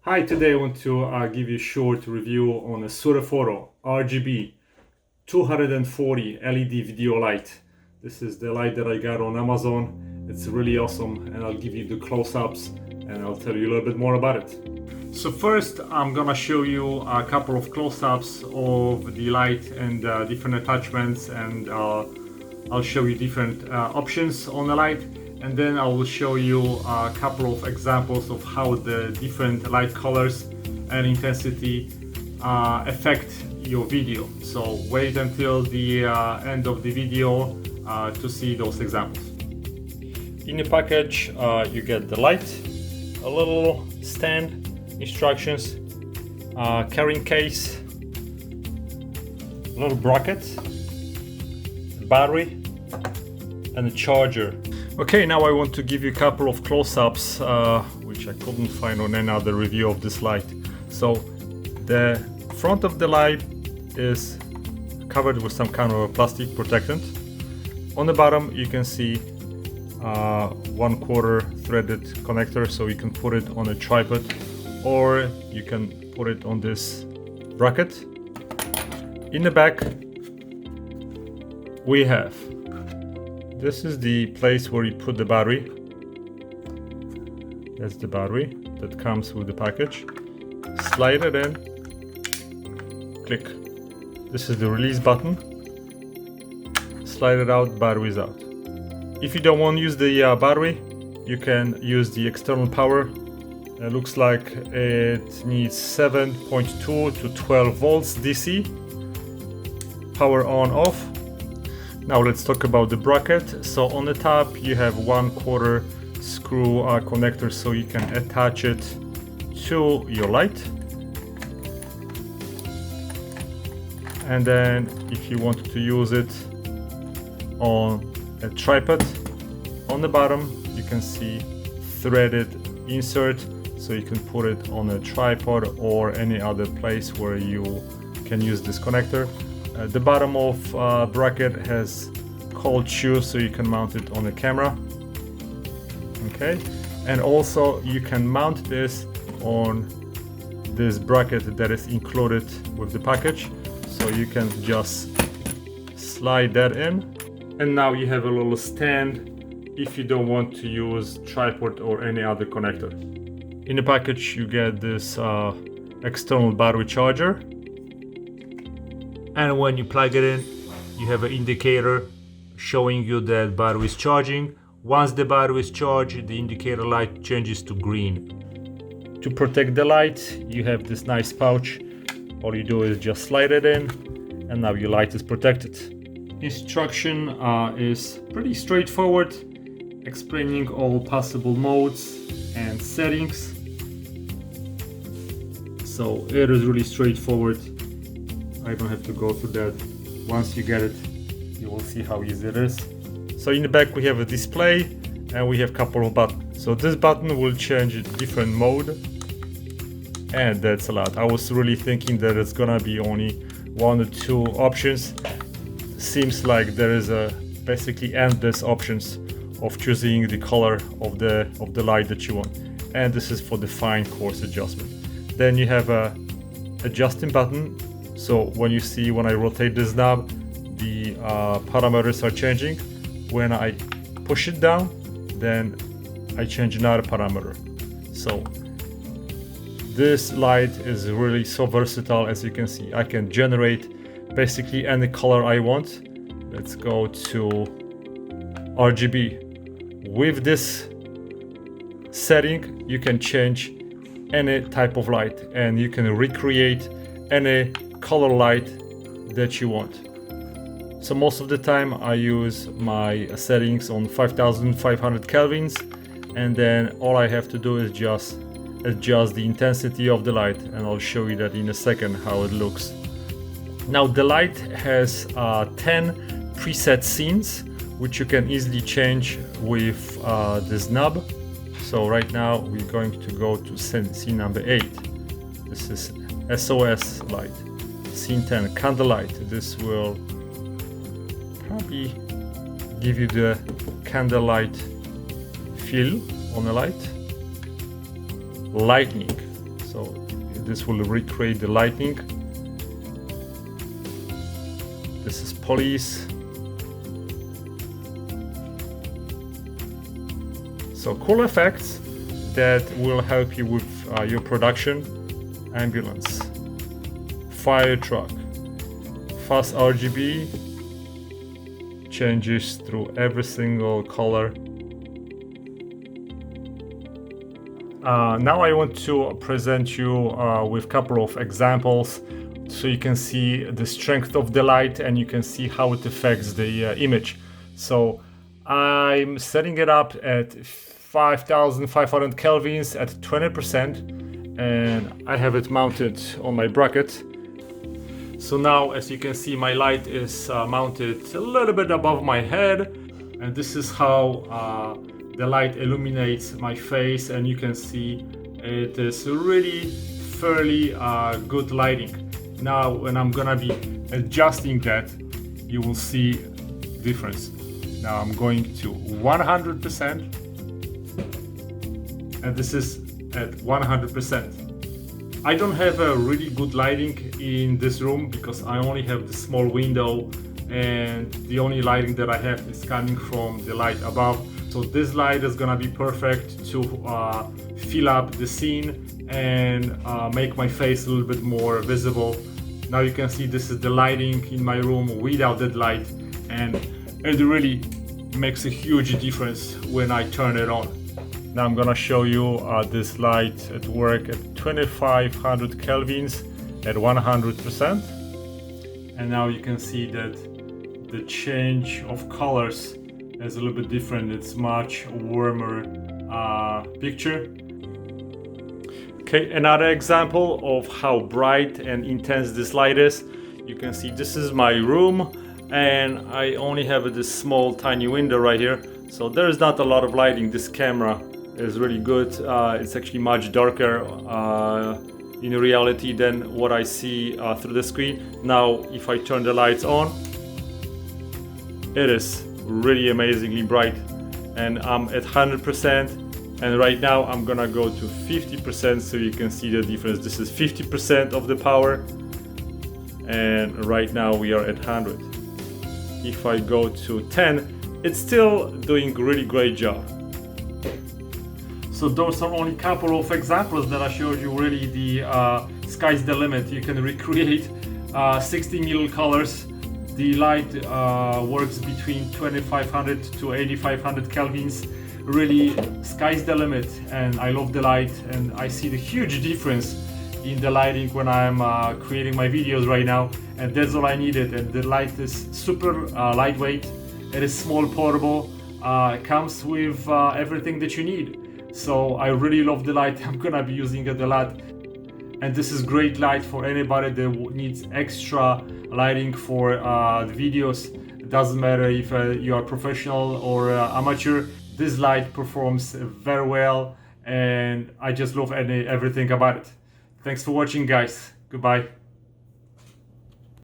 Hi, today I want to give you a short review on a SUTEFOTO RGB 240 LED video light. This is the light that I got on Amazon. It's really awesome, and I'll give you the close-ups and I'll tell you a little bit more about it. So first I'm gonna show you a couple of close-ups of the light and different attachments, and I'll show you different options on the light. And then I will show you a couple of examples of how the different light colors and intensity affect your video. So wait until the end of the video to see those examples. In the package you get the light, a little stand, instructions, carrying case, a little bracket, battery, and a charger. Okay, now I want to give you a couple of close-ups which I couldn't find on any other review of this light. So the front of the light is covered with some kind of a plastic protectant. On the bottom you can see 1/4 threaded connector, so you can put it on a tripod or you can put it on this bracket. In the back we have, this is the place where you put the battery. That's the battery that comes with the package. Slide it in, click. This is the release button. Slide it out, battery is out. If you don't want to use the battery, you can use the external power. It looks like it needs 7.2 to 12 volts DC. Power on, off. Now let's talk about the bracket. So on the top you have 1/4 screw connector, so you can attach it to your light. And then if you want to use it on a tripod, on the bottom you can see threaded insert, so you can put it on a tripod or any other place where you can use this connector. The bottom of bracket has cold shoe, so you can mount it on the camera. Okay, and also you can mount this on this bracket that is included with the package, so you can just slide that in, and now you have a little stand if you don't want to use tripod or any other connector. In the package you get this external battery charger. And when you plug it in, you have an indicator showing you that battery is charging. Once the battery is charged, the indicator light changes to green. To protect the light, you have this nice pouch. All you do is just slide it in, and now your light is protected. Instruction is pretty straightforward, explaining all possible modes and settings. So it is really straightforward. I don't have to go through that. Once you get it, you will see how easy it is. So in the back we have a display and we have a couple of buttons. So this button will change a different mode, and that's a lot. I was really thinking that it's gonna be only 1 or 2 options. Seems like there is a basically endless options of choosing the color of the light that you want. And this is for the fine coarse adjustment. Then you have a adjusting button. So when I rotate this knob, the parameters are changing. When I push it down, then I change another parameter. So this light is really so versatile. As you can see, I can generate basically any color I want. Let's go to RGB. With this setting, you can change any type of light, and you can recreate any color light that you want. So most of the time I use my settings on 5500 kelvins, and then all I have to do is just adjust the intensity of the light, and I'll show you that in a second how it looks. Now the light has 10 preset scenes which you can easily change with this knob. So right now we're going to go to scene number 8. This is SOS light. Scene 10, candlelight. This will probably give you the candlelight feel on the light. Lightning. So this will recreate the lighting. This is police. So cool effects that will help you with your production. Ambulance, fire truck, fast RGB, changes through every single color. Now I want to present you with a couple of examples so you can see the strength of the light and you can see how it affects the image. So I'm setting it up at 5500 kelvins at 20%, and I have it mounted on my bracket. So now, as you can see, my light is mounted a little bit above my head, and this is how the light illuminates my face, and you can see it is really fairly good lighting. Now when I'm gonna be adjusting that, you will see difference. Now I'm going to 100%, and this is at 100%. I don't have a really good lighting in this room because I only have the small window, and the only lighting that I have is coming from the light above. So this light is gonna be perfect to fill up the scene and make my face a little bit more visible. Now you can see this is the lighting in my room without that light, and it really makes a huge difference when I turn it on. Now I'm gonna show you this light at work at 2500 kelvins at 100%. And now you can see that the change of colors is a little bit different. It's much warmer picture. Okay, another example of how bright and intense this light is. You can see this is my room, and I only have this small tiny window right here. So there's not a lot of lighting. This camera is really good. It's actually much darker in reality than what I see through the screen. Now if I turn the lights on, it is really amazingly bright, and I'm at 100%, and right now I'm gonna go to 50% so you can see the difference. This is 50% of the power, and right now we are at 100. If I go to 10, it's still doing really great job. So those are only a couple of examples that I showed you. Really, the sky's the limit. You can recreate 60 million colors. The light works between 2500 to 8500 kelvins. Really, sky's the limit, and I love the light, and I see the huge difference in the lighting when I'm creating my videos right now, and that's all I needed. And the light is super lightweight. It is small, portable. It comes with everything that you need. So I really love the light. I'm gonna be using it a lot, and this is great light for anybody that needs extra lighting for the videos. It doesn't matter if you are professional or amateur. This light performs very well, and I just love everything about it. Thanks for watching, guys. Goodbye.